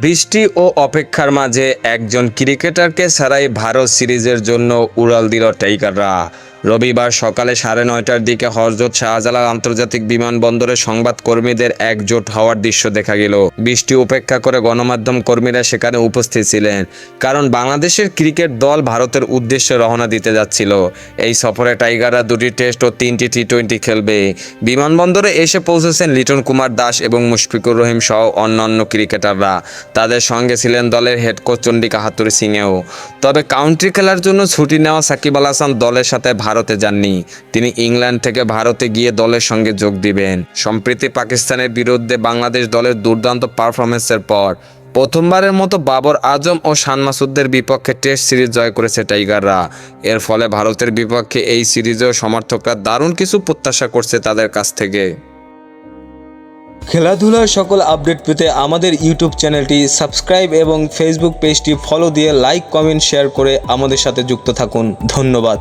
বৃষ্টি ও অপেক্ষার মাঝে একজন ক্রিকেটারকে ছাড়াই ভারত সিরিজের জন্য উড়াল দিল টাইগাররা। রবিবার সকালে 9:30টার দিকে হযরত শাহজালাল আন্তর্জাতিক বিমানবন্দরে সংবাদকর্মীদের একজোট হওয়ার দৃশ্য দেখা গেল। বৃষ্টি উপেক্ষা করে গণমাধ্যম কর্মীরা সেখানে উপস্থিত ছিলেন, কারণ বাংলাদেশের ক্রিকেট দল ভারতের উদ্দেশ্যে রওনা দিতে যাচ্ছিল। এই সফরে টাইগাররা 2টি টেস্ট ও 3টি টি-20 খেলবে। বিমানবন্দরে এসে পৌঁছেছেন লিটন কুমার দাস এবং মুশফিকুর রহিম সহ অন্যান্য ক্রিকেটাররা। তাদের সঙ্গে ছিলেন দলের হেড কোচ চন্ডিকা হাথুরুসিংহেও। তবে কাউন্টি খেলার জন্য ছুটি নেওয়া সাকিব আল হাসান দলের সাথে ভারতে যাননি। তিনি ইংল্যান্ড থেকে ভারতে গিয়ে দলের সঙ্গে যোগ দিবেন। সম্প্রতি পাকিস্তানের বিরুদ্ধে বাংলাদেশ দলের দুর্দান্ত পারফরম্যান্সের পর প্রথমবারের মতো বাবর আজম ও শান মাসুদের বিপক্ষে টেস্ট সিরিজ জয় করেছে টাইগাররা। এর ফলে ভারতের বিপক্ষে এই সিরিজেও সমর্থকরা দারুণ কিছু প্রত্যাশা করছে তাদের কাছ থেকে। খেলাধুলার সকল আপডেট পেতে আমাদের ইউটিউব চ্যানেলটি সাবস্ক্রাইব এবং ফেসবুক পেজটি ফলো দিয়ে লাইক, কমেন্ট, শেয়ার করে আমাদের সাথে যুক্ত থাকুন। ধন্যবাদ।